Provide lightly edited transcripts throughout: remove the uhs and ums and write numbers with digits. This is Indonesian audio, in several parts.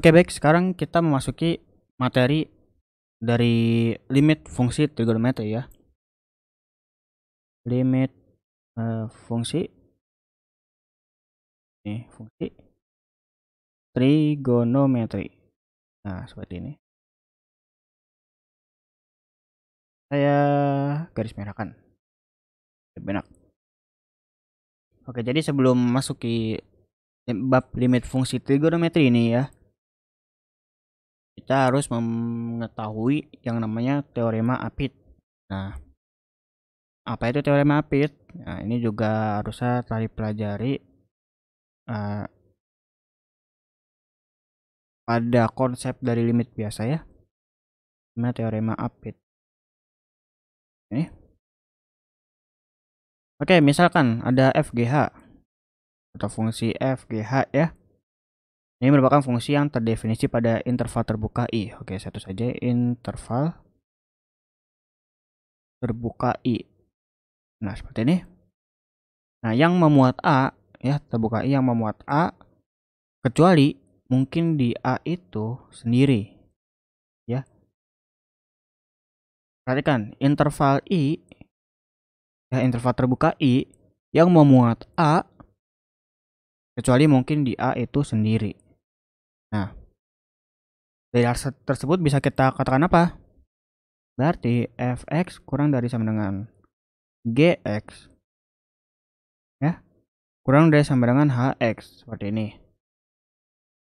Oke, baik, sekarang kita memasuki materi dari limit fungsi trigonometri ya. Limit fungsi fungsi trigonometri. Nah, seperti ini. Saya garis merahkan. Benar. Oke, jadi sebelum masuki bab limit fungsi trigonometri ini ya, kita harus mengetahui yang namanya teorema Apit. Nah, apa itu teorema Apit? Nah, ini juga harusnya tadi pelajari pada konsep dari limit biasa ya. Namanya teorema Apit. Ini. Oke, misalkan ada FGH atau fungsi FGH ya. Ini merupakan fungsi yang terdefinisi pada interval terbuka I. Oke, satu saja, interval terbuka I. Nah, seperti ini. Nah, yang memuat A ya, terbuka I yang memuat A, kecuali mungkin di A itu sendiri ya. Perhatikan, interval I ya, interval terbuka I yang memuat A kecuali mungkin di A itu sendiri. Nah, dari hal tersebut bisa kita katakan apa? Berarti fx kurang dari sama dengan gx ya, kurang dari sama dengan hx, seperti ini.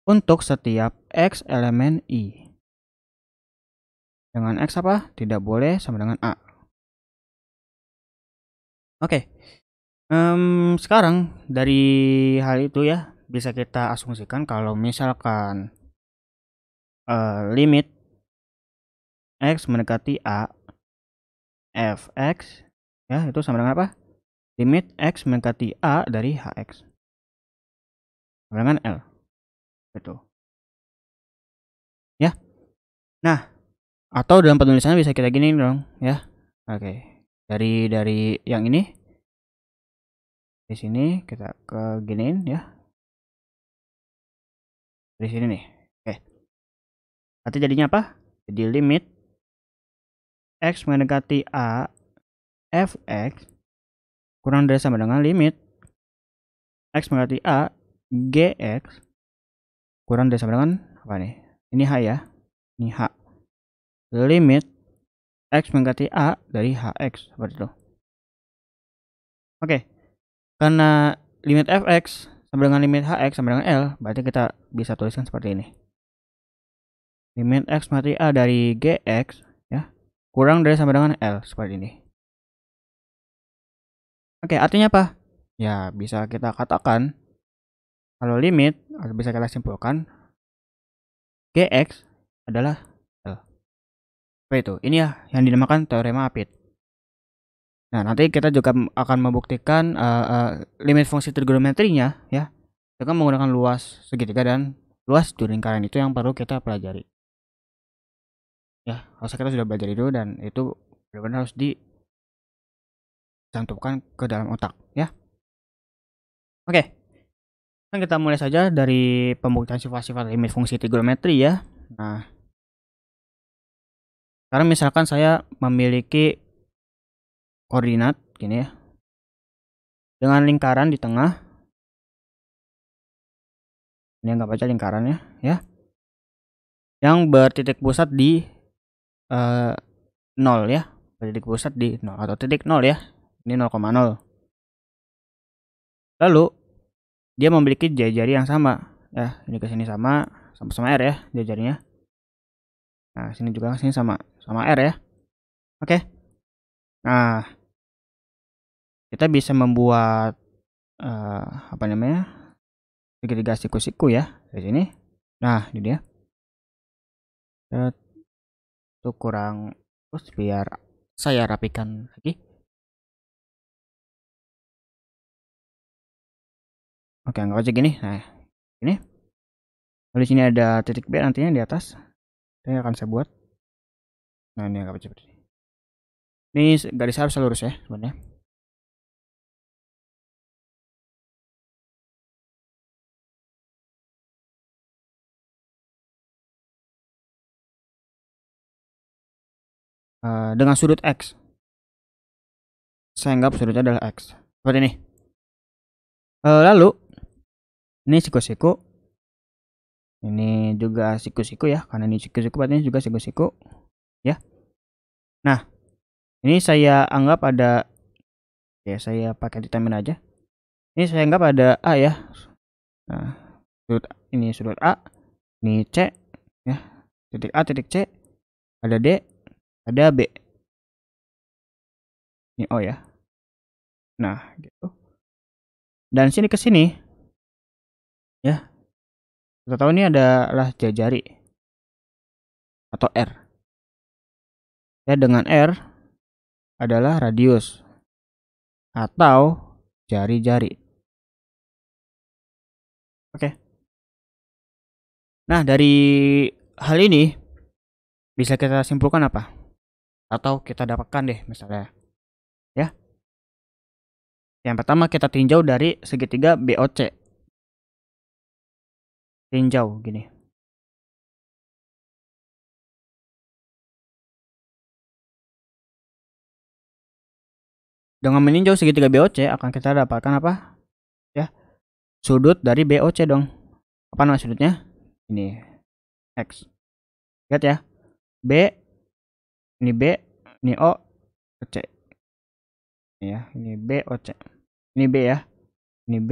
Untuk setiap x elemen I. Dengan x apa? Tidak boleh sama dengan A. Oke. Sekarang dari hal itu ya, bisa kita asumsikan kalau misalkan limit x mendekati A, fx ya itu sama dengan apa? Limit x mendekati A dari hx sama dengan L. Betul. Ya. Nah, atau dalam penulisannya bisa kita gini dong ya. Oke. Dari yang ini di sini kita ke giniin ya. Dari sini nih. Oke. Berarti jadinya apa? Jadi limit x mendekati A fx kurang dari sama dengan limit x mendekati A gx kurang dari sama dengan apa nih? Ini h ya. Ini h. Limit x mendekati A dari hx seperti itu. Oke. Karena limit fx sama dengan limit hx sama dengan L, berarti kita bisa tuliskan seperti ini. Limit x mendekati A dari gx ya kurang dari sama dengan L seperti ini. Oke, artinya apa? Ya, bisa kita katakan kalau limit, atau bisa kita simpulkan gx adalah L. Seperti itu. Ini ya yang dinamakan teorema Apit. Nah, nanti kita juga akan membuktikan limit fungsi trigonometrinya ya dengan menggunakan luas segitiga dan luas juru lingkaran. Itu yang perlu kita pelajari. Ya, harusnya kita sudah belajar itu dan itu benar-benar harus dicantumkan ke dalam otak ya. Oke. Kan kita mulai saja dari pembuktian sifat-sifat limit fungsi trigonometri ya. Nah, sekarang misalkan saya memiliki koordinat gini ya, dengan lingkaran di tengah. Ini anggap aja lingkarannya ya, yang bertitik pusat di 0 ya, bertitik pusat di 0 atau titik 0 ya. Ini 0,0. Lalu dia memiliki jari-jari yang sama ya, ini ke sini sama R ya jari-jarinya. Nah, sini juga sini sama R ya. Oke. Nah, kita bisa membuat apa namanya? Segitiga siku-siku ya dari sini. Nah, ini dia. Itu kurang, terus biar saya rapikan lagi. Oke, anggap aja gini. Nah, ini. Lalu sini ada titik B nantinya di atas. Ini akan saya buat. Nah, ini anggap aja seperti ini. Ini garis harus lurus ya sebenarnya. dengan sudut X. Saya anggap sudutnya adalah X. Seperti ini. Lalu ini siku-siku. Ini juga siku-siku ya, karena ini siku-siku berarti ini juga siku-siku ya. Nah, ini saya anggap ada, ya saya pakai determin aja. Ini saya anggap ada A ya. Nah, ini sudut A, ini C ya. Titik A, titik C, ada D, ada B. Ini O ya. Nah, gitu. Dan sini ke sini ya. Kita tahu ini adalah jari atau R. Ya, dengan R adalah radius atau jari-jari. Oke. Nah, dari hal ini bisa kita simpulkan apa? Atau kita dapatkan deh misalnya. Ya. Yang pertama kita tinjau dari segitiga BOC. Tinjau gini. Dengan meninjau segitiga BOC akan kita dapatkan apa? Ya. Sudut dari BOC dong. Apa nama sudutnya? Ini X. Lihat ya. B, ini B, ini O, C. Ya, ini B, O, C. Ini B ya. Ini B,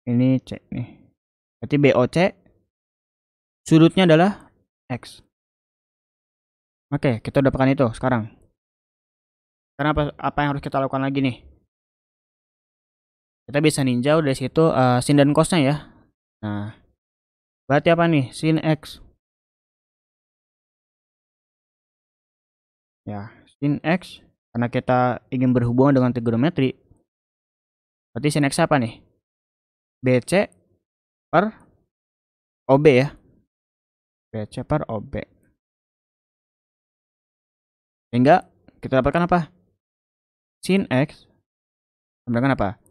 ini C nih. Berarti BOC sudutnya adalah X. Oke, kita dapatkan itu sekarang. Sekarang apa yang harus kita lakukan lagi nih? Kita bisa ninjau dari situ sin dan cosnya ya. Nah, berarti apa nih? Sin X. Ya, sin X. Karena kita ingin berhubungan dengan trigonometri. Berarti sin X apa nih? BC per OB ya. BC per OB. Sehingga kita dapatkan apa? Sin X sama dengan apa?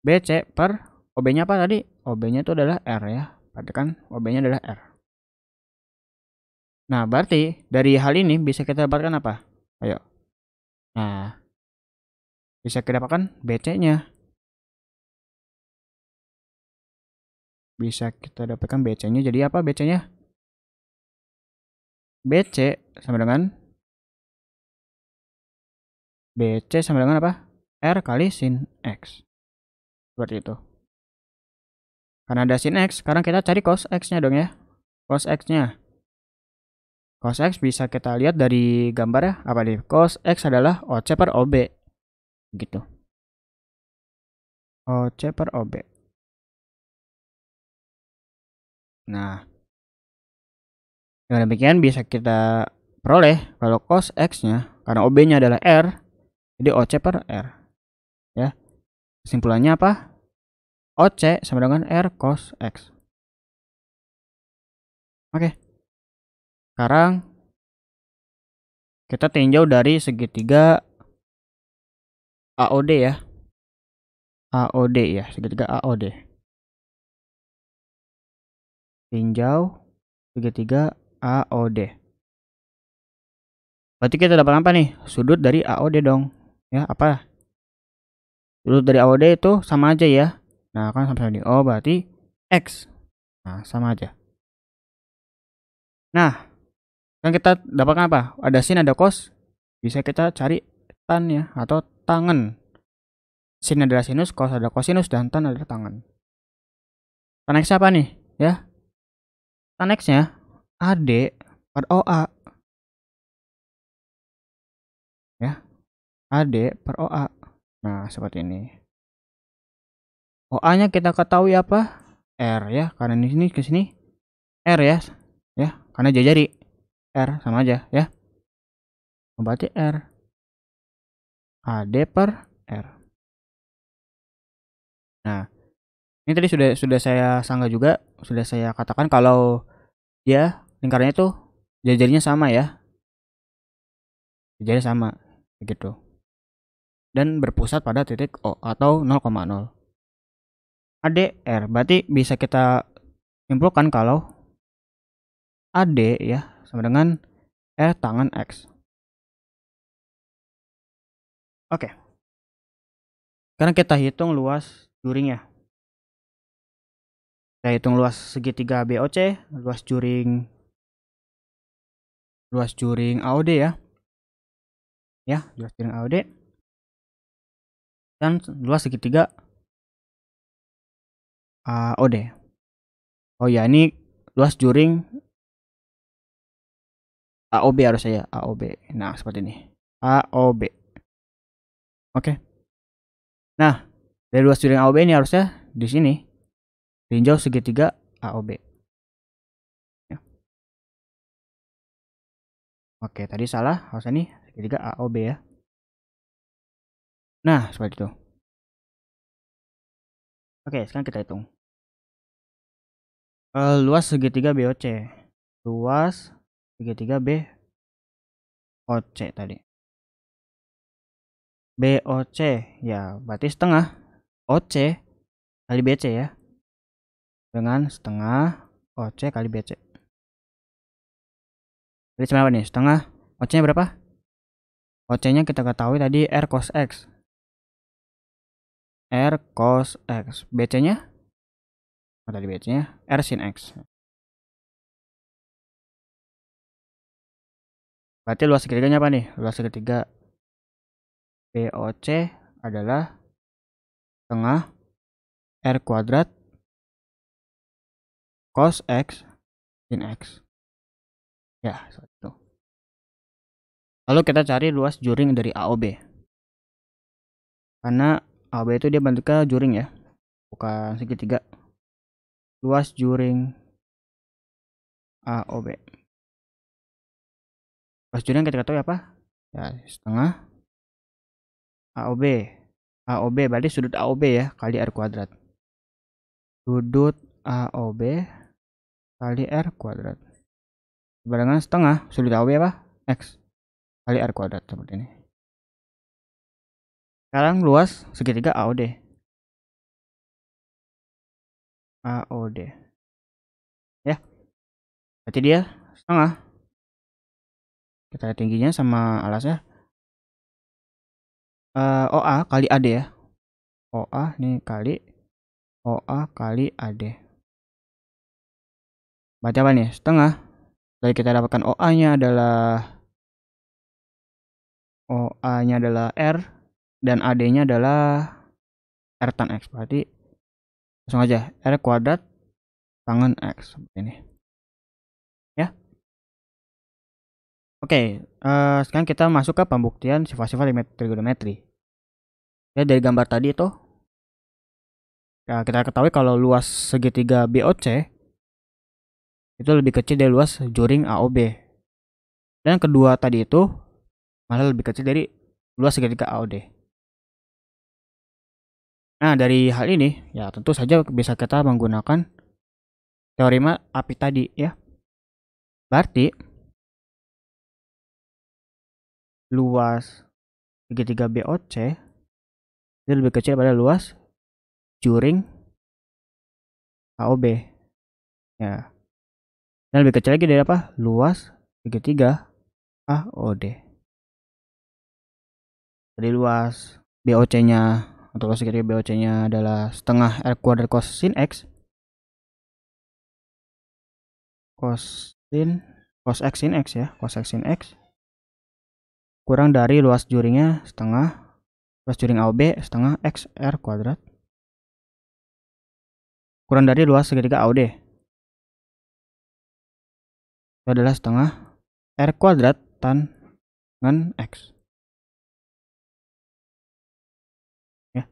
BC per OB-nya apa tadi? OB-nya itu adalah R ya. Berarti kan OB-nya adalah R. Nah, berarti dari hal ini bisa kita dapatkan apa? Ayo. Nah, bisa kita dapatkan BC-nya. Bisa kita dapatkan BC-nya. Jadi apa BC-nya? BC sama dengan apa? R kali sin X. Seperti itu. Karena ada sin X, sekarang kita cari cos X-nya dong ya. Cos X-nya. Cos X bisa kita lihat dari gambar ya. Apa nih? Cos X adalah OC per OB. Gitu. OC per OB. Nah, dengan demikian bisa kita peroleh kalau cos X-nya, karena OB-nya adalah R, jadi OC per R. Ya. Kesimpulannya apa? OC sama dengan R cos X. Oke. Sekarang kita tinjau dari segitiga AOD ya. AOD ya, segitiga AOD. Tinjau segitiga AOD. Berarti kita dapat apa nih? Sudut dari AOD dong. Ya, apa? Sudut dari AOD itu sama aja ya. Nah, kan sama-sama di O berarti X. Nah, sama aja. Nah, kan kita dapatkan apa? Ada sin, ada cos. Bisa kita cari tan ya, atau tangen. Sin adalah sinus, cos adalah cosinus, dan tan adalah tangen. Tan X apa nih? Ya. Tan X-nya AD per OA. Ya. AD per OA. Nah, seperti ini. OA-nya kita ketahui apa? R ya, karena di sini ke sini R ya. Ya, karena jari R sama aja ya. Berarti R AD per R. Nah, ini tadi sudah saya sanggah juga, sudah saya katakan kalau dia lingkarannya itu jari-jarinya sama ya. Jari sama begitu. Dan berpusat pada titik O atau 0,0. ADR berarti bisa kita simpulkan kalau AD ya sama dengan R tangen X. Oke. Sekarang kita hitung luas juringnya. Kita hitung luas segitiga BOC, luas juring AOD ya. Ya, luas juring AOD. Dan luas segitiga AOD. Oh ya, ini luas juring AOB harusnya ya, AOB. Nah, seperti ini. AOB. Oke. Nah, dari luas juring AOB ini harusnya di sini tinjau segitiga AOB. Ya. Oke, tadi salah, harusnya ini segitiga AOB ya. Nah, seperti itu. Oke, sekarang kita hitung. Luas segitiga BOC. Luas segitiga BOC tadi. BOC ya berarti setengah OC kali BC ya. Dengan setengah OC kali BC. Jadi berapa nih? Setengah OC-nya berapa? OC-nya kita ketahui tadi R cos X. R cos X. BC-nya? Oh, tadi BC-nya R sin X. Berarti luas segitiganya apa nih? Luas segitiga BOC adalah setengah R kuadrat cos X sin X. Ya, seperti itu. Lalu kita cari luas juring dari AOB. Karena AOB itu dia bentuknya juring ya, bukan segitiga. Luas juring AOB. Luas juring kita ketahui apa? Ya, setengah AOB. AOB berarti sudut AOB ya kali R kuadrat. Sudut AOB kali R kuadrat. Dengan setengah sudut AOB apa? X kali R kuadrat seperti ini. Sekarang luas segitiga AOD. AOD. Ya. Berarti dia setengah. Kita lihat tingginya sama alasnya. OA kali AD ya. OA nih kali OA kali AD. Berarti apa nih? Setengah. Dari kita dapatkan OA-nya adalah R dan AD-nya adalah R tan X. Berarti langsung aja R kuadrat tangen X seperti ini. Ya. Oke, sekarang kita masuk ke pembuktian sifat-sifat trigonometri. Ya, dari gambar tadi itu ya, kita ketahui kalau luas segitiga BOC itu lebih kecil dari luas juring AOB. Dan kedua tadi itu malah lebih kecil dari luas segitiga AOD. Nah, dari hal ini ya tentu saja bisa kita menggunakan teorema api tadi ya. Berarti luas segitiga BOC itu lebih kecil pada luas juring AOB. Ya. Dan lebih kecil lagi dari apa? Luas segitiga AOD. Jadi luas BOC-nya atau luas segitiga BOC-nya adalah setengah R kuadrat cos sin X. Cos X sin X ya. Cos X sin X. Kurang dari luas juringnya setengah. Luas juring AOB setengah X R kuadrat. Kurang dari luas segitiga AOD. Itu adalah setengah R kuadrat tangen X. Ya.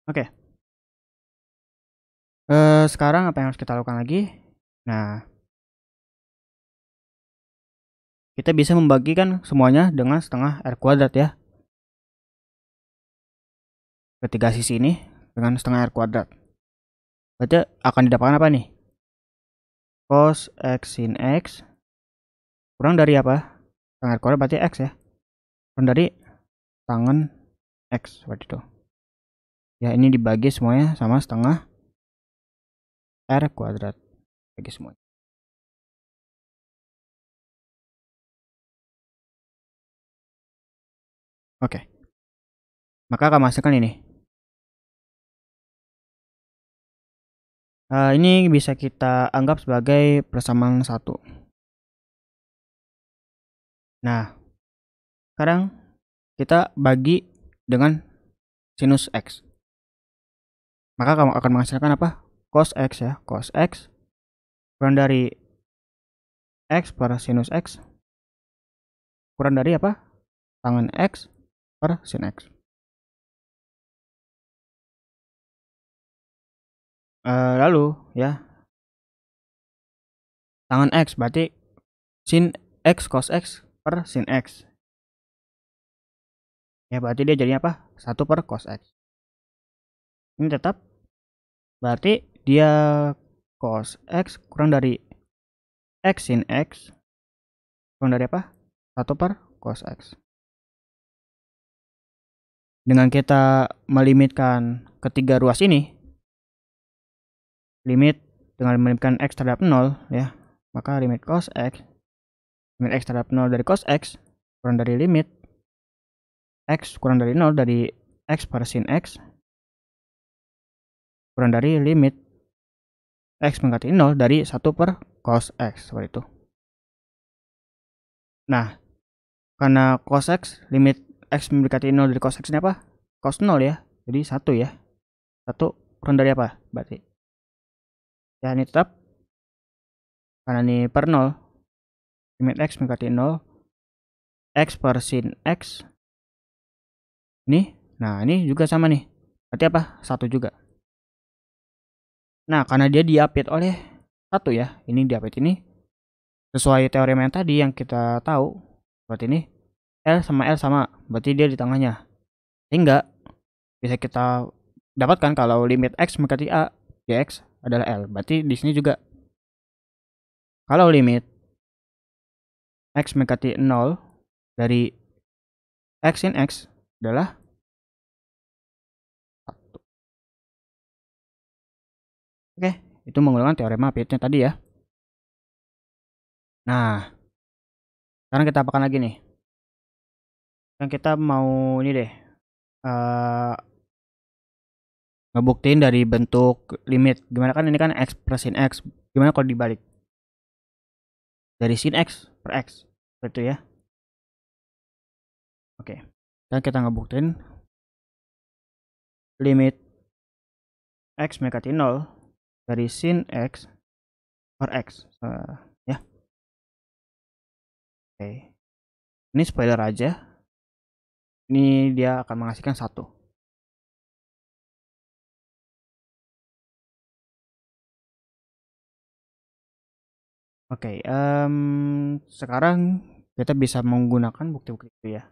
Oke. Sekarang apa yang harus kita lakukan lagi? Nah, kita bisa membagikan semuanya dengan setengah R kuadrat ya. Ketiga sisi ini dengan setengah R kuadrat. Berarti akan didapatkan apa nih? Cos X sin X kurang dari apa? Setengah R kuadrat berarti X ya. Kurang dari tangen X seperti itu. Ya, ini dibagi semuanya sama setengah R kuadrat. Bagi semuanya. Oke. Maka akan menghasilkan ini. Ini bisa kita anggap sebagai persamaan 1. Nah, sekarang kita bagi dengan sinus X. Maka kamu akan menghasilkan apa? Cos X ya. Cos X kurang dari X per sinus X kurang dari apa? Tangen X per sin X. Lalu ya, tangen X berarti sin X cos X per sin X. Ya berarti dia jadinya apa? 1 per cos X. Ini tetap berarti dia cos X kurang dari X sin X kurang dari apa? 1 per cos X. Dengan kita melimitkan ketiga ruas ini, limit dengan melimitkan X terhadap 0 ya, maka limit cos X, limit X terhadap 0 dari cos X kurang dari limit X kurang dari 0 dari X per sin X kurang dari limit X mendekati 0 dari 1 per cos X, seperti itu. Nah, karena cos X, limit X mendekati 0 dari cos X ini apa? Cos 0 ya, jadi 1 ya. 1 kurang dari apa? Berarti ya ini tetap, karena ini per 0, limit X mendekati 0 X per sin X ini, nah ini juga sama nih, berarti apa? 1 juga. Nah, karena dia diapit oleh 1 ya, ini diapit ini sesuai teorema yang tadi yang kita tahu, berarti ini L sama L sama, berarti dia di tengahnya. Sehingga bisa kita dapatkan kalau limit X mendekati A, Dx adalah L. Berarti di sini juga kalau limit X mendekati 0 dari X sin X adalah 1. Oke, itu menggunakan teorema Apitnya tadi ya. Nah, sekarang kita apakan lagi nih? Kan kita mau ini deh, ngebuktiin dari bentuk limit. Gimana, kan ini kan X per sin X. Gimana kalau dibalik? Dari sin X per X. Seperti itu ya. Oke. Dan kita ngebuktiin limit X mendekati 0 dari sin X per X. Ya. Oke. Ini spoiler aja. Ini dia akan menghasilkan 1. Oke, sekarang kita bisa menggunakan bukti-bukti itu ya.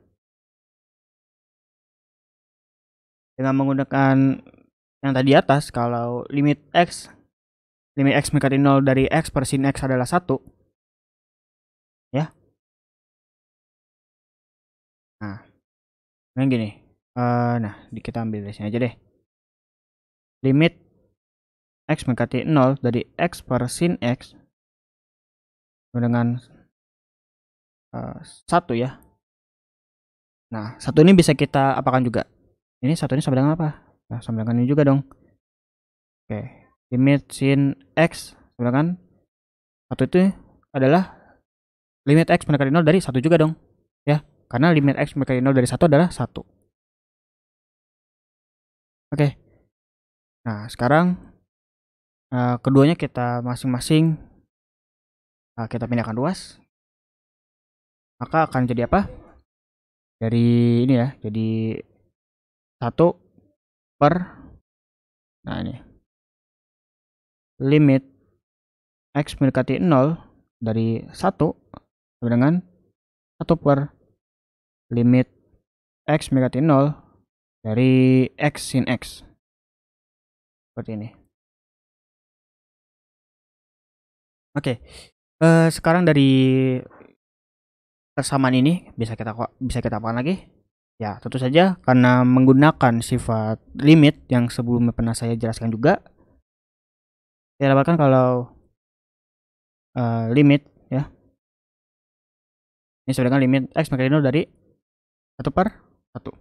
Dengan menggunakan yang tadi atas, kalau limit X mendekati 0 dari X per sin X adalah 1. Ya. Nah, gini. Nah, kita ambil dari sini aja deh. Limit X mendekati 0 dari X per sin X dengan 1 ya. Nah, 1 ini bisa kita apakan juga. Ini 1 ini sama dengan apa? Nah, sama dengan ini juga dong. Oke, limit sin X sama dengan 1 itu adalah limit X mendekati 0 dari 1 juga dong. Ya, karena limit X mendekati 0 dari 1 adalah 1. Oke. Nah, sekarang keduanya kita masing-masing kita pindahkan ruas. Maka akan jadi apa? Dari ini ya, jadi 1 per, nah ini, limit X mendekati 0 dari 1 sama dengan 1 per limit X mendekati 0 dari X sin X. Seperti ini. Oke. Sekarang dari persamaan ini bisa kita apakan lagi? Ya, tentu saja karena menggunakan sifat limit yang sebelumnya pernah saya jelaskan juga. Saya dapatkan kalau limit ya, ini sama dengan limit X mendekati 0 dari 1 per 1.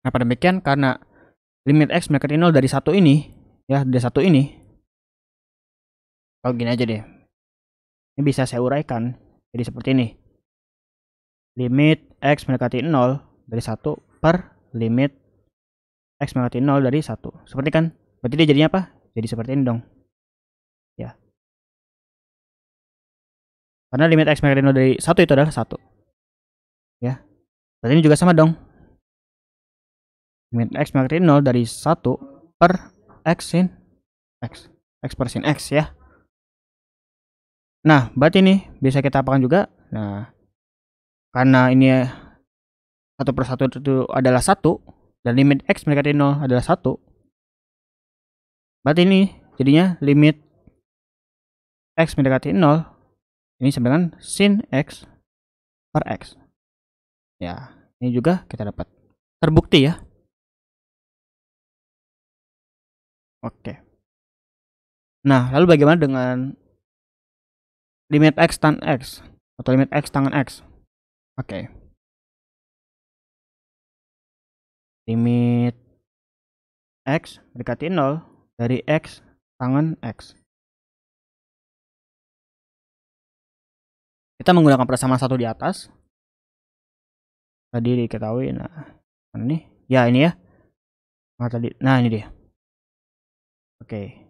Nah, pada demikian karena limit X mendekati 0 dari 1 ini, ya, dari 1 ini. Kalau gini aja deh. Ini bisa saya uraikan jadi seperti ini. Limit X mendekati 0 dari 1 per limit X mendekati 0 dari 1. Seperti kan? Berarti dia jadinya apa? Jadi seperti ini dong. Ya. Karena limit X mendekati 0 dari 1 itu adalah 1. Ya. Berarti ini juga sama dong. Limit X mendekati 0 dari 1 per X sin X. X per sin X ya. Nah, berarti ini bisa kita apakan juga. Nah, karena ini 1 per 1 itu adalah 1 dan limit X mendekati 0 adalah 1. Berarti ini jadinya limit X mendekati 0 ini sama dengan sin X per X. Ya, ini juga kita dapat terbukti ya. Oke. Nah, lalu bagaimana dengan limit X tan X atau limit X tangan X? Oke. Limit X mendekati 0 dari X tangan X. Kita menggunakan persamaan 1 di atas. Tadi diketahui, nah ini ya, ini ya. Nah, tadi, nah ini dia. Oke.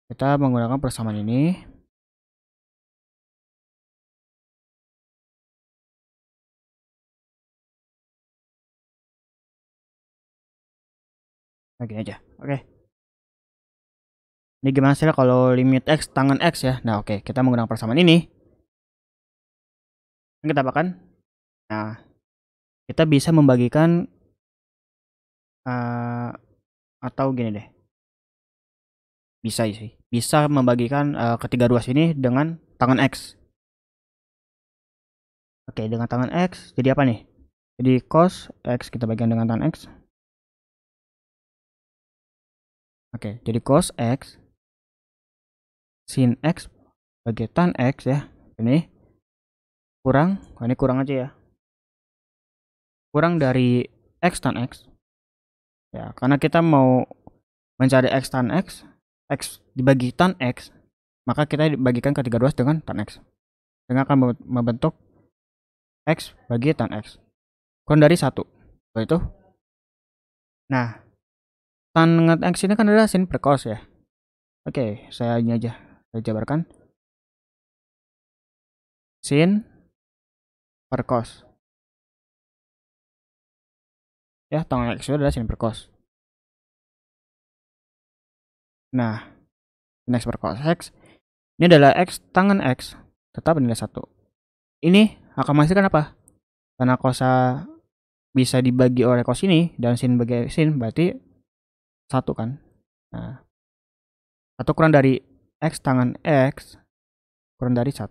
Kita menggunakan persamaan ini. Nah, gini aja. Oke. Ini gimana sih kalau limit X tangan X ya? Nah, oke, kita menggunakan persamaan ini. Kita apakan? Nah, kita bisa membagikan atau gini deh. Bisa sih. Bisa membagikan ketiga ruas ini dengan tangan X. Oke, dengan tangan X jadi apa nih? Jadi cos X kita bagikan dengan tan X. Oke, jadi cos X sin X bagi tan X ya. Ini kurang, ini kurang aja ya. Kurang dari X tan X. Ya, karena kita mau mencari X tan X, X dibagi tan X, maka kita dibagikan ketiga ruas dengan tan X. Sehingga akan membentuk X bagi tan X. Kurang dari 1. Seperti itu. Nah, tan X ini kan adalah sin per cos ya. Oke, saya ini aja. Saya jabarkan. Sin per cos. Ya, tangan X itu adalah sin per cos. Nah, sin X per cos X. Ini adalah X tangan X. Tetap nilai 1. Ini akan menghasilkan apa? Karena kosa bisa dibagi oleh cos ini dan sin bagi sin berarti 1 kan. Nah, 1 kurang dari X tangan X kurang dari 1.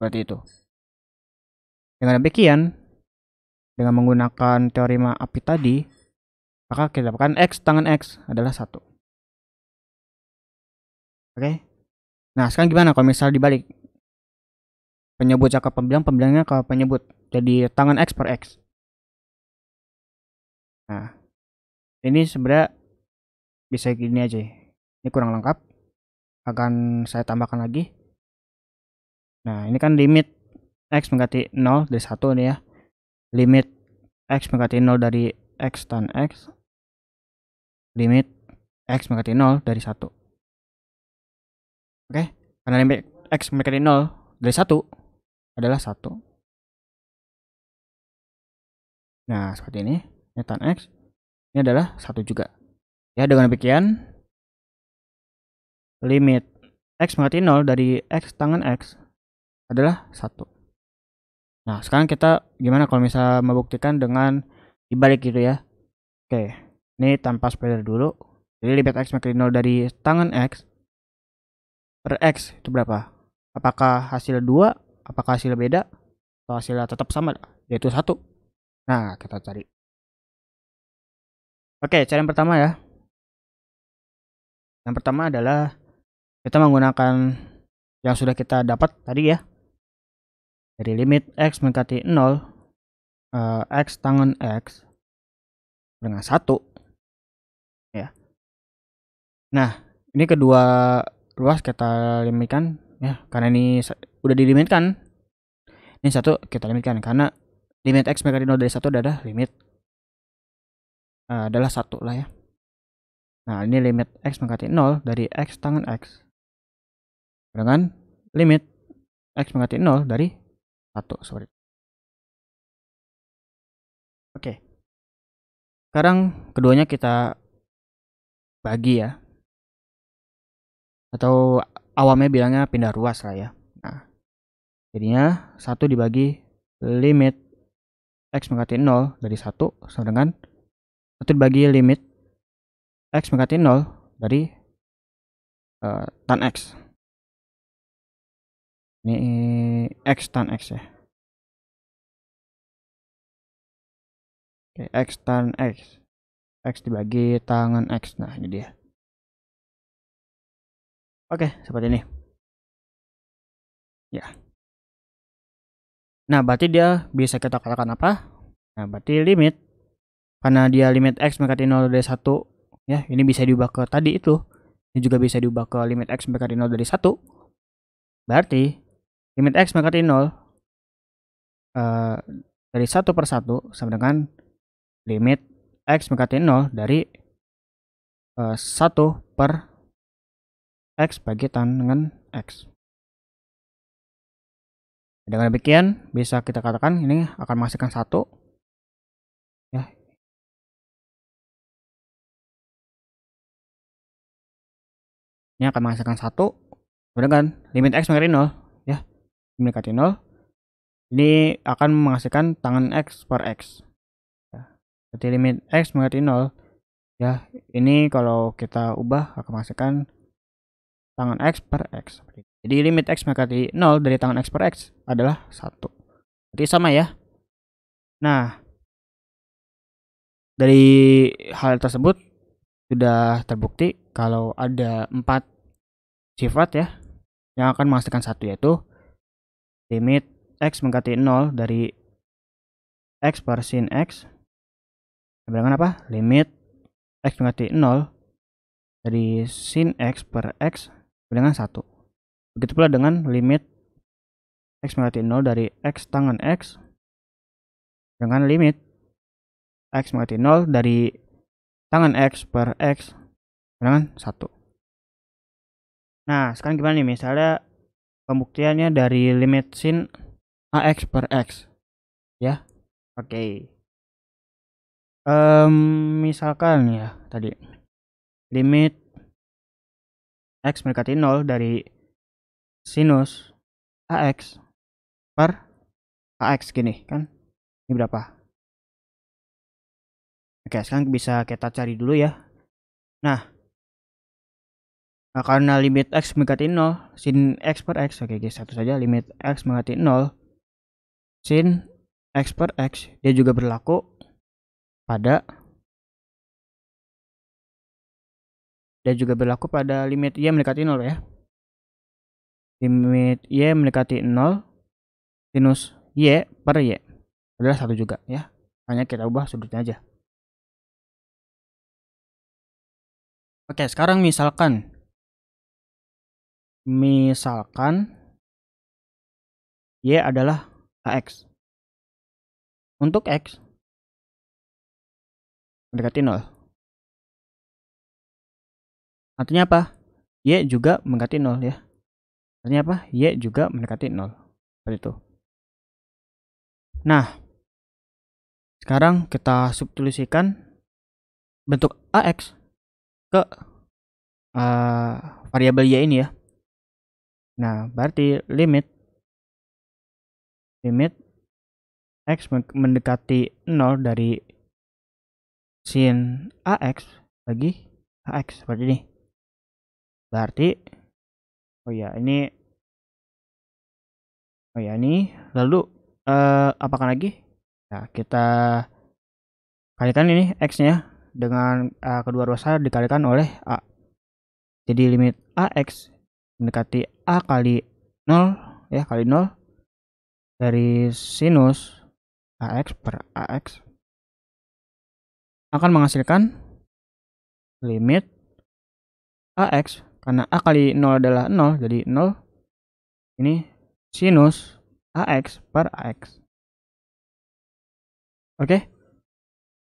Berarti itu. Dengan demikian, dengan menggunakan teorema Apit tadi, maka kita dapatkan X tangan X adalah 1. Oke. Nah, sekarang gimana kalau misal dibalik? Penyebut ke pembilang, pembilangnya ke penyebut. Jadi tangan X per X. Nah, ini sebenarnya bisa gini aja. Ini kurang lengkap. Akan saya tambahkan lagi. Nah, ini kan limit X mendekati 0 dari 1 nih ya. Limit X mendekati 0 dari X tan X. Limit X mendekati 0 dari 1. Oke, karena limit X mendekati 0 dari 1 adalah 1. Nah, seperti ini. Ini tan X. Ini adalah 1 juga. Ya, dengan demikian, limit X mendekati 0 dari X tangan X adalah 1. Nah, sekarang kita gimana kalau misalnya membuktikan dengan dibalik gitu ya. Oke, ini tanpa spoiler dulu. Jadi limit X mendekati 0 dari tangan X per X itu berapa? Apakah hasil 2? Apakah hasil beda? Atau hasilnya tetap sama? Yaitu 1. Nah, kita cari. Oke, cara yang pertama ya. Yang pertama adalah kita menggunakan yang sudah kita dapat tadi ya, dari limit x mendekati 0, x tangen x dengan 1 ya. Nah, ini kedua ruas kita limitkan ya, karena ini udah dilimitkan. Ini 1 kita limitkan karena limit x mendekati 0 dari 1 adalah limit adalah 1 lah ya. Nah, ini limit x mendekati 0 dari x tangen x dengan limit x mendekati 0 dari 1 seperti itu. Oke. Sekarang keduanya kita bagi ya. Atau awamnya bilangnya pindah ruas lah ya. Nah, jadinya 1 dibagi limit x mendekati 0 dari 1 sama dengan 1 dibagi limit x mendekati 0 dari tan x. Ini x tan x ya. Oke, x tan x. X dibagi tangen x. Nah, ini dia. Oke, seperti ini. Ya. Nah, berarti dia bisa kita katakan apa? Nah, berarti limit, karena dia limit x mendekati 0 dari 1 ya, ini bisa diubah ke tadi itu. Ini juga bisa diubah ke limit x mendekati 0 dari 1. Berarti limit x mendekati 0 dari 1 per 1 sama dengan limit x mendekati 0 dari 1 per x bagi tan dengan x. Dengan demikian bisa kita katakan ini akan menghasilkan 1 ya. Ini akan menghasilkan 1 dengan limit x mendekati 0 ya. Mendekati 0. Ini akan menghasilkan tangen x per x. Ya. Berarti limit x mendekati 0 ya. Ini kalau kita ubah akan menghasilkan tangen x per x. Jadi limit x mendekati 0 dari tangen x per x adalah 1. Berarti sama ya. Nah, dari hal tersebut sudah terbukti kalau ada 4 sifat ya yang akan menghasilkan 1, yaitu limit x mendekati 0 dari x per sin x sama dengan apa? Limit x mendekati 0 dari sin x per x dengan 1. Begitu pula dengan limit x mendekati 0 dari x tangen x dengan limit x mendekati 0 dari tangen x per x dengan 1. Nah, sekarang gimana nih misalnya pembuktiannya dari limit sin ax per x ya. Oke. Misalkan ya tadi limit x mendekati 0 dari sinus ax per ax gini kan. Ini berapa? Oke, sekarang bisa kita cari dulu ya. Nah, karena limit x mendekati 0 sin x per x, oke guys, satu saja limit x mendekati 0 sin x per x, dia juga berlaku pada limit y mendekati 0 ya. Limit y mendekati 0 sinus y per y adalah 1 juga ya. Hanya kita ubah sudutnya aja. Oke, sekarang misalkan y adalah ax. Untuk x mendekati 0. Artinya apa? Y juga mendekati 0 ya. Artinya apa? Y juga mendekati 0. Seperti itu. Nah, sekarang kita substitusikan bentuk ax ke variabel y ini ya. Nah, berarti limit x mendekati 0 dari sin ax bagi ax seperti ini. Berarti ini lalu apakan lagi? Nah, kita kalikan ini x-nya dengan kedua ruas dikalikan oleh a. Jadi limit AX mendekati A kali 0 ya, kali 0 dari sinus AX per AX akan menghasilkan limit AX, karena A kali 0 adalah 0, jadi 0, ini sinus AX per AX. Oke,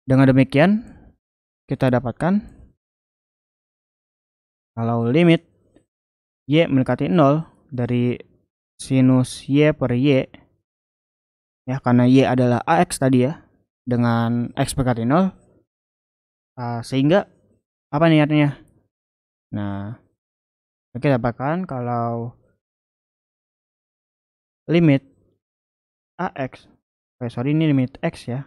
dengan demikian kita dapatkan kalau limit Y mendekati 0 dari sinus Y per Y, ya, karena Y adalah AX tadi ya, dengan X mendekati 0, sehingga apa nih artinya? Nah, kita dapatkan kalau limit AX, ini limit X ya.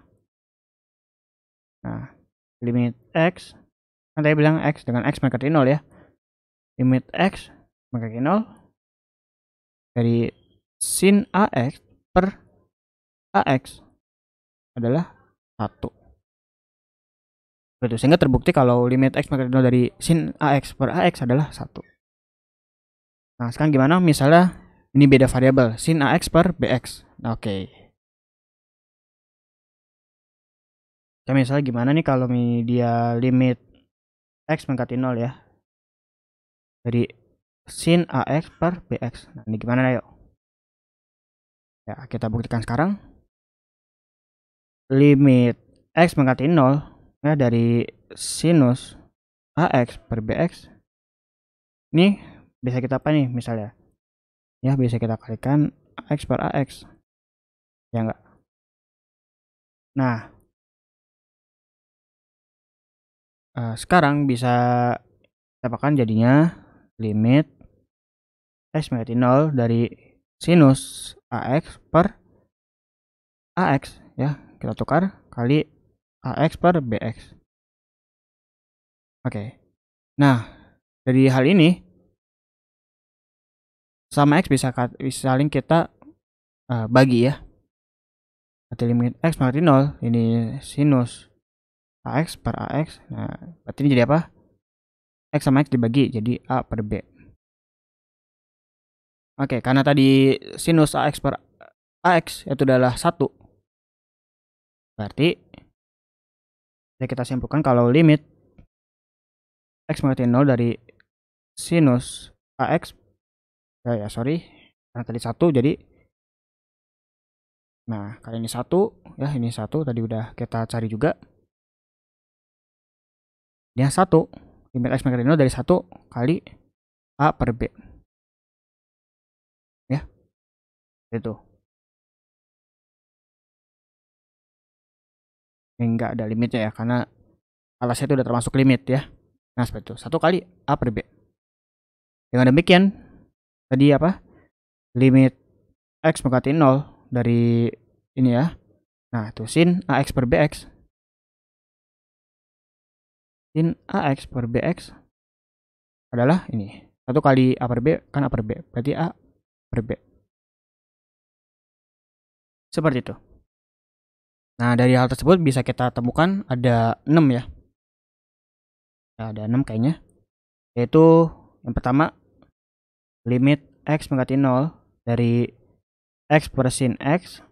Nah, limit X, kan tadi bilang X dengan X mendekati 0 ya. Limit X mendekati 0 dari sin AX per AX adalah 1. Betul, sehingga terbukti kalau limit X mendekati 0 dari sin AX per AX adalah 1. Nah, sekarang gimana misalnya ini beda variabel, sin AX per BX. Nah, oke. Kayak misalnya gimana nih kalau dia limit X mendekati 0 ya, dari sin AX per BX. Nah, ini gimana yuk? Ya, kita buktikan sekarang. Limit X mendekati 0 ya dari sinus AX per BX. Ini bisa kita apa nih misalnya? Ya, bisa kita kalikan AX per AX. Ya enggak? Nah, sekarang bisa dapatkan jadinya limit X mendekati 0 dari sinus AX per AX ya, kita tukar kali AX per BX. Oke. Nah, dari hal ini sama X bisa saling kita bagi ya. Berarti limit X mendekati 0 ini sinus AX per AX. Nah, berarti ini jadi apa? X sama X dibagi jadi A per B. Oke, karena tadi sinus AX per AX itu adalah 1. Berarti ya kita simpulkan kalau limit X mendekati 0 dari sinus AX karena tadi 1 jadi, nah kali ini 1 ya, ini 1 tadi udah kita cari juga. Dia 1, limit X mendekati 0 dari 1 kali A per B. Ya. Itu. Enggak ada limitnya ya, karena alasnya itu udah termasuk limit ya. Nah, seperti itu. 1 kali A per B. Dengan demikian, tadi apa? Limit X mendekati 0 dari ini ya. Nah, itu sin AX per BX. Sin AX per BX adalah ini. 1 kali A per B kan A per B. Berarti A per B. Seperti itu. Nah, dari hal tersebut bisa kita temukan ada 6 ya. Nah, ada 6 kayaknya. Yaitu yang pertama, limit X mendekati 0 dari X per sin X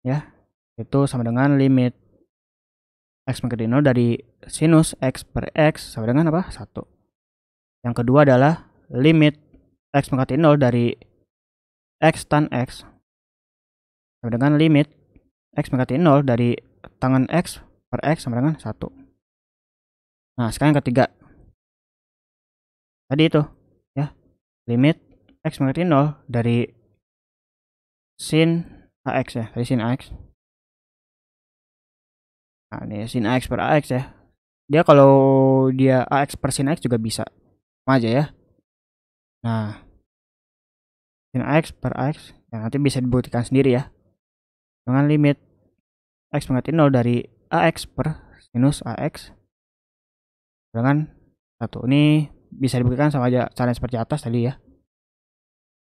ya, itu sama dengan limit X mendekati 0 dari sinus X per X sama dengan apa? 1. Yang kedua adalah limit X mendekati 0 dari X tan X sama dengan limit X mendekati 0 dari tangen X per X sama dengan 1. Nah, sekarang yang ketiga. Tadi itu ya, limit X mendekati 0 dari sin AX ya, dari sin AX. Nah, ini sin AX per AX ya. Dia kalau dia AX per sin AX juga bisa. Sama aja ya. Nah, sin AX per AX ya, nanti bisa dibuktikan sendiri ya. Dengan limit X mendekati 0 dari AX per sinus AX dengan 1. Ini bisa dibuktikan sama aja caranya seperti atas tadi ya.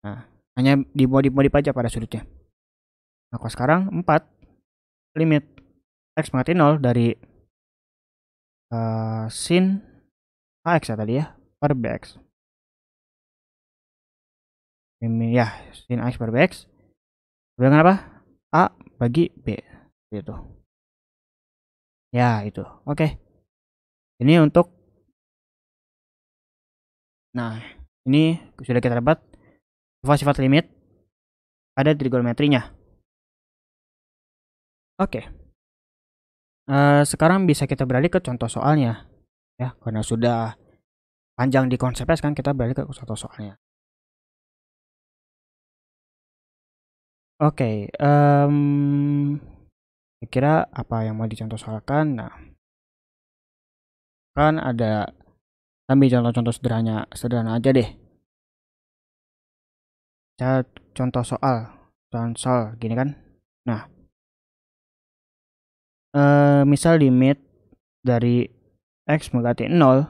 Nah, hanya dimodif aja pada sudutnya. Nah, kalau sekarang 4, limit X mendekati 0 dari sin AX ya tadi ya, per bx. Ini ya, sin ax per bx dengan apa? A bagi B gitu. Ya, itu. Oke. Ini untuk nah, ini sudah kita dapat sifat-sifat limit pada trigonometrinya. Oke. Sekarang bisa kita beralih ke contoh soalnya. Ya, karena sudah panjang di konsep S kan, kita beralih ke contoh soalnya. Oke, kira apa yang mau dicontoh soalkan? Nah, kan ada ambil contoh-contoh sederhana aja deh. Saya contoh soal gini kan. Nah, misal limit dari x mendekati 0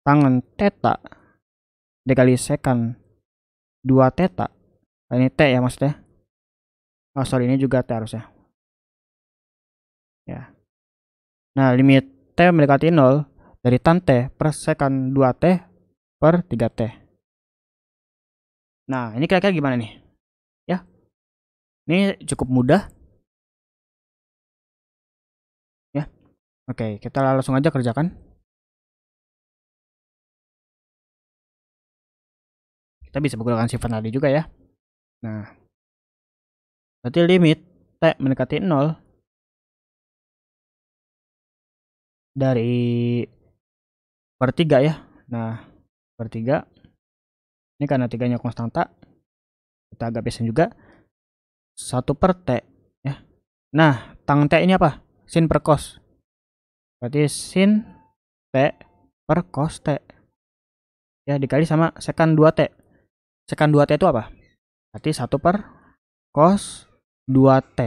tangan theta dikali sekan 2 theta. Ini t ya maksudnya. Oh sorry, ini juga t harusnya. Ya. Nah, limit t mendekati 0 dari tan t per sekan 2t per 3t. Nah, ini kira-kira gimana nih? Ya. Ini cukup mudah. Ya. Oke, kita langsung aja kerjakan. Kita bisa menggunakan sifat tadi juga ya. Nah, berarti limit t mendekati 0 dari per 3 ya. Nah, per 3 ini karena 3-nya konstanta, kita agak biasa juga 1 per t ya. Nah, tang t ini apa? Sin per cos. Berarti sin t per cos t ya dikali sama sekan 2t. Sekan 2t itu apa? Berarti 1 per cos 2t.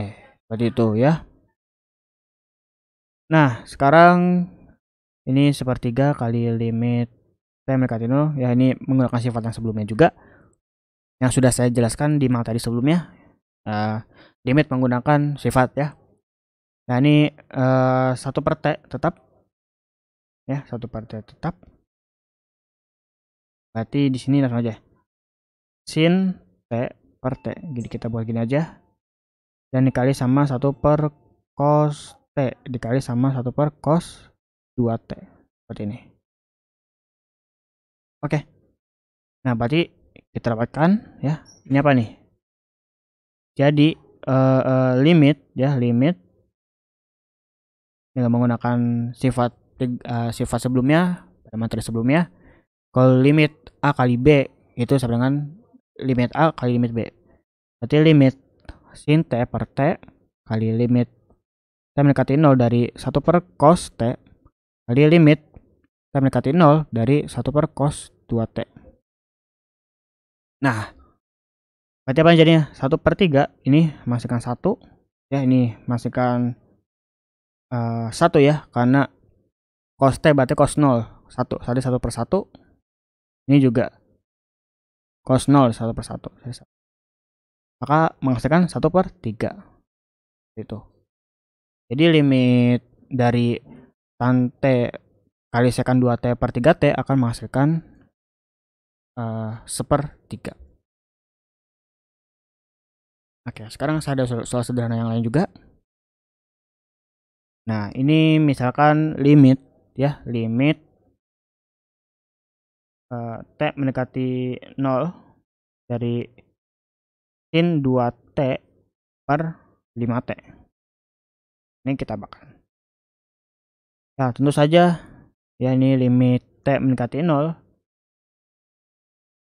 Berarti itu ya. Nah, sekarang ini sepertiga kali limit t mendekati 0 ya, ini menggunakan sifat yang sebelumnya juga yang sudah saya jelaskan di materi sebelumnya. Limit menggunakan sifat ya. Nah, ini 1 per t tetap ya, 1 per t tetap. Berarti di sini langsung aja sin t per t. Jadi kita buat gini aja. Dan dikali sama 1 per cos t dikali sama 1 per cos 2t. Seperti ini. Oke. Nah, berarti kita dapatkan ya. Ini apa nih? Jadi limit ya, limit dengan menggunakan sifat sebelumnya pada materi sebelumnya. Kalau limit a kali b itu sama dengan limit a kali limit b. Berarti limit sin t per t kali limit t mendekati 0 dari 1 per cos t kali limit t mendekati 0 dari 1 per cos 2t. Nah, berarti apa jadinya? 1 per 3 ini masukkan 1 ya, ini masukkan 1 ya, karena cos t berarti cos 0 1 tadi 1 per 1. Ini juga cos 0 1 per 1. Maka menghasilkan 1 per 3 itu. Jadi limit dari tan t kali sekan 2t per 3t akan menghasilkan 1/3. Oke, sekarang saya ada soal sederhana yang lain juga. Nah, ini misalkan limit ya, limit t mendekati 0 dari sin 2t per 5t. Ini kita bakar. Nah, tentu saja ya, ini limit t mendekati 0.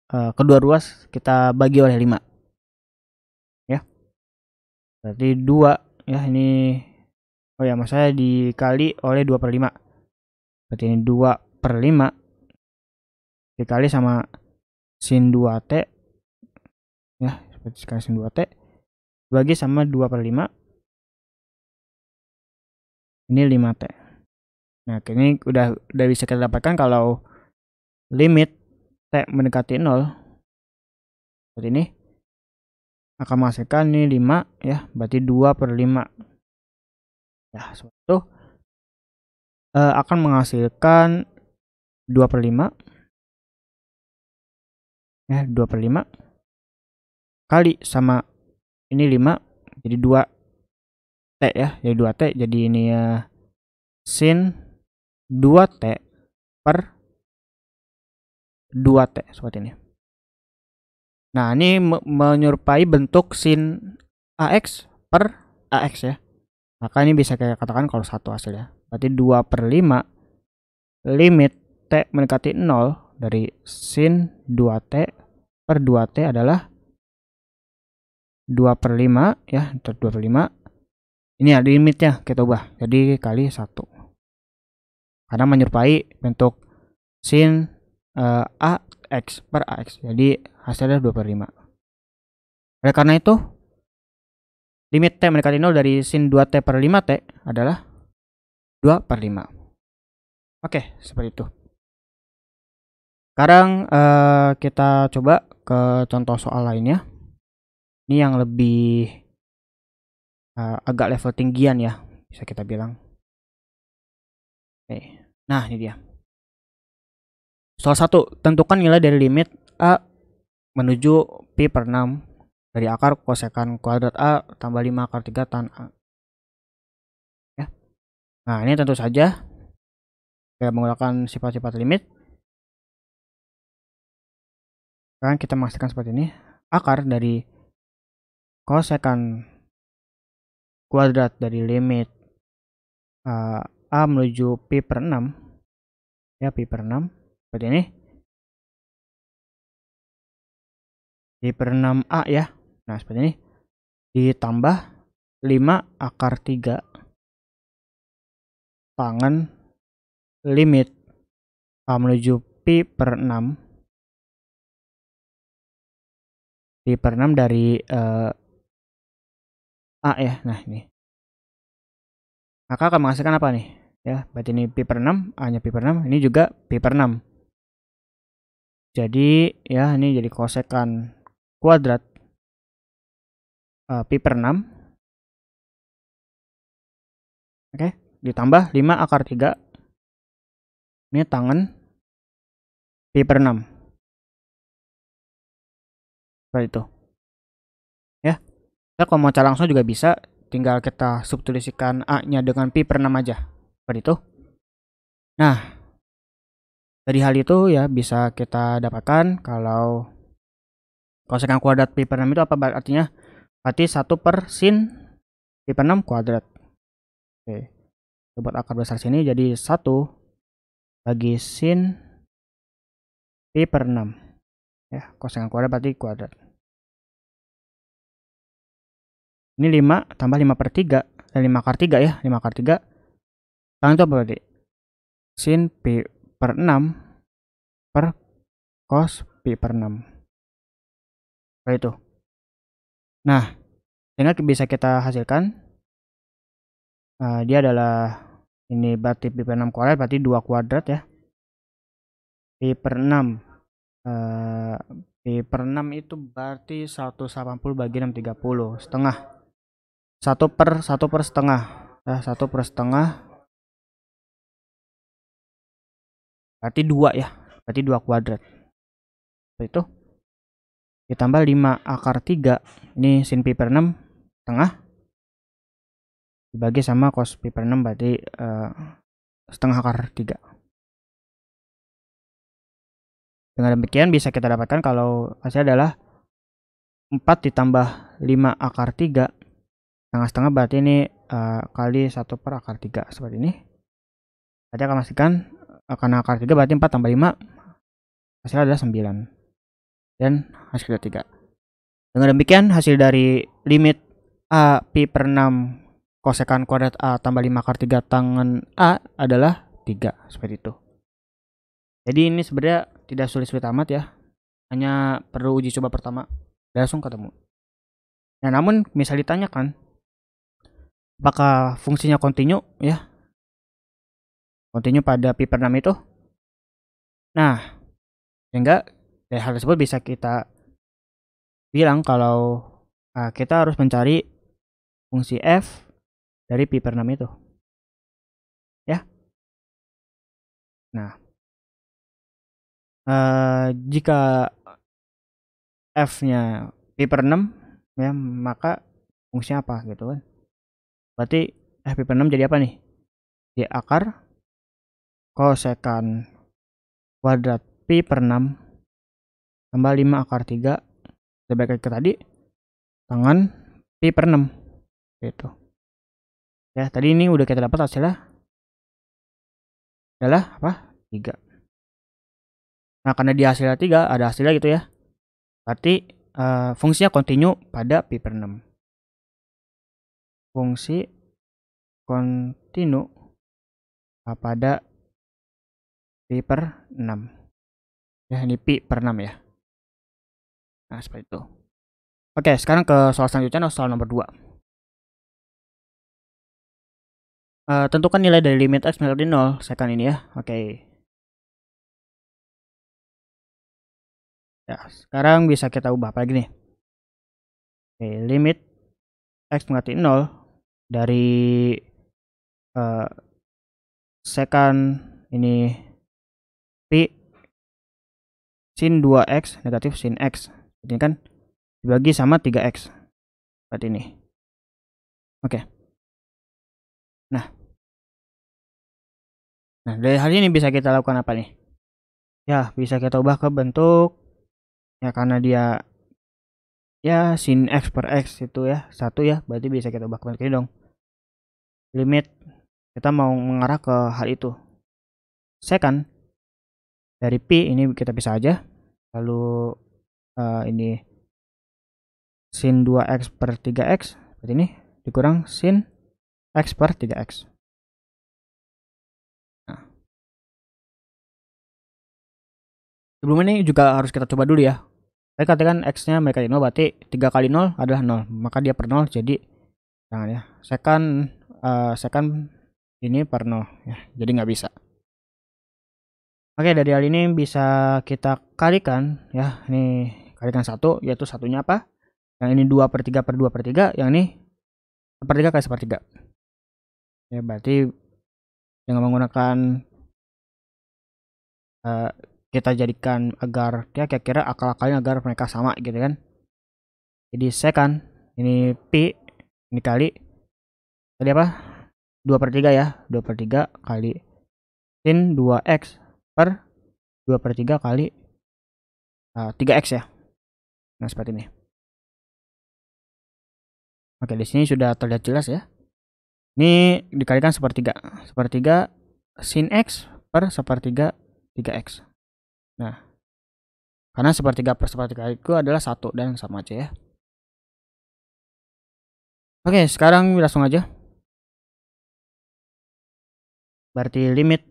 Kedua ruas kita bagi oleh 5. Ya. Berarti 2 ya, ini oh ya, maksudnya dikali oleh 2 per 5. Berarti ini 2 per 5 dikali sama sin 2t ya, seperti sekali sin 2t bagi sama 2 per 5. Ini 5t. Nah, ini udah bisa kita dapatkan kalau limit t mendekati 0 seperti ini akan menghasilkan ini 5 ya, berarti 2 per 5 ya, seperti itu. Akan menghasilkan 2 per 5 Ya, 2/5 kali sama ini 5, jadi 2T ya. Jadi 2T, jadi ini ya sin 2T per 2T seperti ini. Nah, ini menyerupai bentuk sin AX per AX ya. Maka ini bisa kita katakan kalau satu hasilnya. Berarti 2/5 limit T mendekati 0 dari sin 2T per 2T adalah 2/5 ya, 2/5. Ini ada limitnya kita ubah jadi kali 1. Karena menyerupai bentuk sin AX per AX. Jadi hasilnya 2/5. Oleh karena itu, limit T mendekati 0 dari sin 2T per 5T adalah 2/5. Oke, seperti itu. Sekarang kita coba ke contoh soal lainnya. Ini yang lebih agak level tinggian ya, bisa kita bilang. Oke. Nah, ini dia. Soal 1, tentukan nilai dari limit A menuju pi per 6 dari akar kosekan kuadrat A tambah 5 akar 3 tan A. Ya. Nah, ini tentu saja kita menggunakan sifat-sifat limit. Sekarang kita memastikan seperti ini. Akar dari kosekan kuadrat dari limit A menuju pi per 6 ya, pi per 6 seperti ini, pi per 6A ya. Nah, seperti ini ditambah 5 akar 3 tangan limit A menuju pi per 6 dari A ya. Nah, ini maka akan menghasilkan apa nih ya, berarti ini pi per 6, A nya pi per 6, ini juga pi per 6. Jadi ya, ini jadi kosekan kuadrat pi per 6. Oke, ditambah 5 akar 3 ini tangan pi per 6. Seperti itu ya. Kita kalau mau cara langsung juga bisa, tinggal kita substitusikan A nya dengan pi per 6 aja, seperti itu. Nah, dari hal itu ya bisa kita dapatkan kalau kosekan kuadrat pi per 6 itu apa artinya? Berarti 1 per sin pi per 6 kuadrat. Oke, buat akar besar sini jadi 1 bagi sin pi per 6 ya, kosekan kuadrat berarti kuadrat. Ini 5 tambah 5 per 3 dan 5 akar 3 ya, 5 akar 3 sekarang itu apa berarti? Sin pi per 6 per cos pi per 6 seperti itu. Nah, sehingga bisa kita hasilkan dia adalah ini berarti pi per 6 kuadrat berarti 2 kuadrat ya. Pi per 6 pi per 6 itu berarti 180 bagi 6 30 setengah. 1 per setengah ya, 1 per setengah berarti 2 ya, berarti 2 kuadrat seperti itu. Ditambah 5 akar 3 ini sin pi per 6 setengah dibagi sama cos pi per 6 berarti setengah akar 3. Dengan demikian bisa kita dapatkan kalau hasilnya adalah 4 ditambah 5 akar 3 setengah-setengah berarti ini kali 1 per akar 3 seperti ini. Berarti akan memastikan karena akar 3 berarti 4 tambah 5 hasilnya adalah 9 dan hasilnya 3. Dengan demikian hasil dari limit A pi per 6 kosekan kuadrat A tambah 5 akar 3 tangan A adalah 3 seperti itu. Jadi ini sebenarnya tidak sulit-sulit amat ya, hanya perlu uji coba pertama dan langsung ketemu. Nah, namun misal ditanyakan apakah fungsinya kontinu ya, kontinu pada pi per 6 itu. Nah, sehingga dari hal tersebut bisa kita bilang kalau kita harus mencari fungsi f dari pi per 6 itu ya. Nah, jika F-nya pi per 6 ya, maka fungsinya apa gitu kan. Berarti F pi per 6 jadi apa nih? Jadi akar kosekan kuadrat pi per 6 tambah 5 akar 3 sebagai ke tadi tangan pi per 6 gitu. Ya, tadi ini udah kita dapat hasilnya adalah apa? 3. Nah, karena di hasilnya 3, ada hasilnya gitu ya. Berarti fungsinya kontinu pada pi per 6. Fungsi kontinu pada pi per 6. Ya, ini pi per 6 ya. Nah, seperti itu. Oke, sekarang ke soal selanjutnya, soal nomor 2. Tentukan nilai dari limit x menjadi 0 second ini ya. Oke. Ya, sekarang bisa kita ubah apa lagi nih? Oke, limit x menjadi 0 dari second ini pi sin 2x negatif sin x. Ini kan dibagi sama 3x. Seperti ini. Oke. Nah, dari hal ini bisa kita lakukan apa nih? Ya, bisa kita ubah ke bentuk ya, karena dia ya sin x per x itu ya 1 ya, berarti bisa kita ubah ke bentuk ini dong. Limit kita mau mengarah ke hal itu. Second dari pi ini kita pisah aja. Lalu ini sin 2x per 3x seperti ini dikurang sin x per 3x. Nah, sebelum ini juga harus kita coba dulu ya. Saya katakan x-nya mereka 0, berarti 3 kali 0 adalah 0. Maka dia per 0, jadi jangan ya. Second ini per 0 ya. Jadi nggak bisa. Oke, dari hal ini bisa kita kalikan ya. Ini kalikan 1, yaitu satunya apa? Yang ini 2 per 3 per 2 per 3. Yang ini sepertiga kali sepertiga. Ya, berarti dengan menggunakan kita jadikan agar ya kira-kira akal-akalnya agar mereka sama gitu kan. Jadi second ini pi ini kali tadi apa? 2 per 3 ya. 2 per 3 kali sin 2x per 2 per 3 kali 3x ya. Nah, seperti ini. Oke, di sini sudah terlihat jelas ya. Ini dikalikan sepertiga. Sepertiga sin x per sepertiga 3x. Nah, karena sepertiga per sepertiga itu adalah 1 dan sama aja ya. Oke, sekarang langsung aja. Berarti limit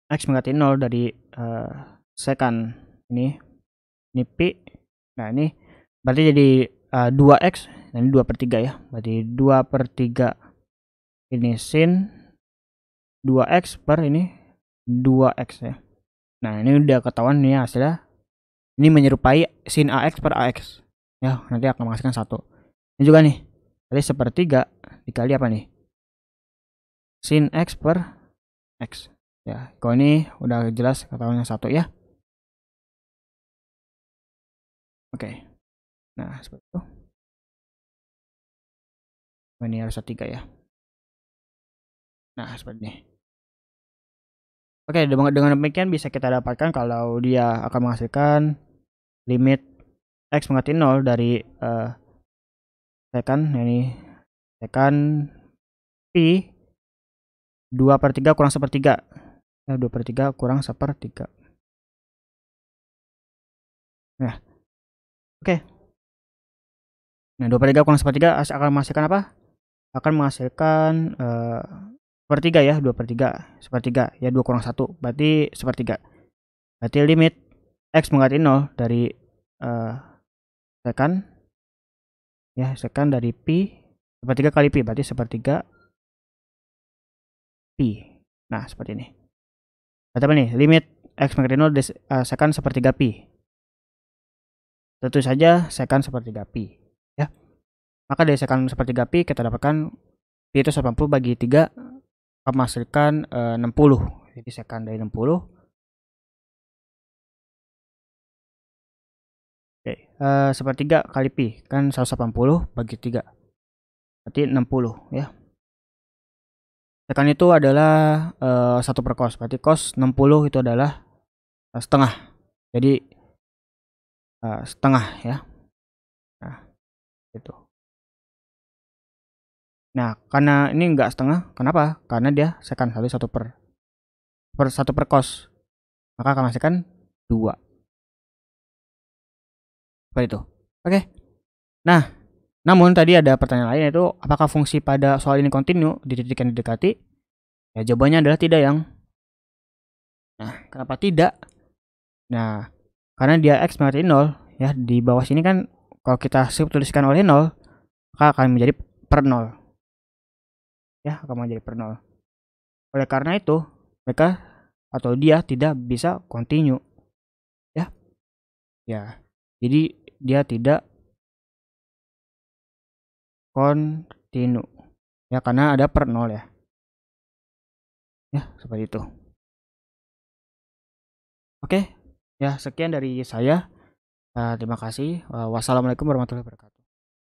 x mendekati 0 dari second ini pi. Nah, ini berarti jadi 2x. Nah, ini 2 per 3 ya. Berarti 2 per 3 ini sin 2x per ini 2x ya. Nah, ini udah ketahuan nih hasilnya. Ini menyerupai sin ax per ax. Ya, nanti akan menghasilkan 1. Ini juga nih. Tadi sepertiga dikali apa nih? Sin x per x. Ya, kalau ini udah jelas ketahuannya 1 ya. Oke. Nah, seperti itu. Ini harus 3 ya. Nah, seperti ini. Oke, dengan demikian bisa kita dapatkan kalau dia akan menghasilkan limit x mendekati 0 dari second ini second pi 2 per 3 kurang sepertiga. 2 per 3 kurang sepertiga. Nah, oke. Nah, 2 per 3 kurang sepertiga akan menghasilkan apa? Akan menghasilkan sepertiga ya, 2 per 3 sepertiga ya, 2 kurang 1 berarti sepertiga. Berarti limit x mendekati 0 dari second ya, second dari pi sepertiga kali pi berarti sepertiga pi. Nah, seperti ini. Berarti apa nih? Limit x mendekati 0 dari second sepertiga pi. Tentu saja second sepertiga pi ya. Maka dari second sepertiga pi kita dapatkan pi itu 80 bagi 3 menghasilkan 60. Jadi second dari 60 Oke, sepertiga kali pi kan 180 bagi 3 berarti 60 ya. Sekan itu adalah 1 per cos, berarti cos 60 itu adalah setengah. Jadi setengah ya. Nah, itu. Nah, karena ini enggak setengah, kenapa? Karena dia sekan 1 per 1 per cos. Maka akan menghasilkan 2. Seperti itu. Oke. Nah, namun tadi ada pertanyaan lain, yaitu apakah fungsi pada soal ini kontinu di titik yang didekati? Ya, jawabannya adalah tidak, yang. Nah, kenapa tidak? Nah, karena dia x menjadi 0 ya, di bawah sini kan kalau kita tuliskan oleh 0, maka akan menjadi per 0. Ya, akan menjadi per 0. Oleh karena itu, mereka atau dia tidak bisa kontinu. Ya. Ya. Jadi dia tidak kontinu. Ya, karena ada per 0 ya. Ya, seperti itu. Oke. Ya, sekian dari saya. Terima kasih. Wassalamualaikum warahmatullahi wabarakatuh.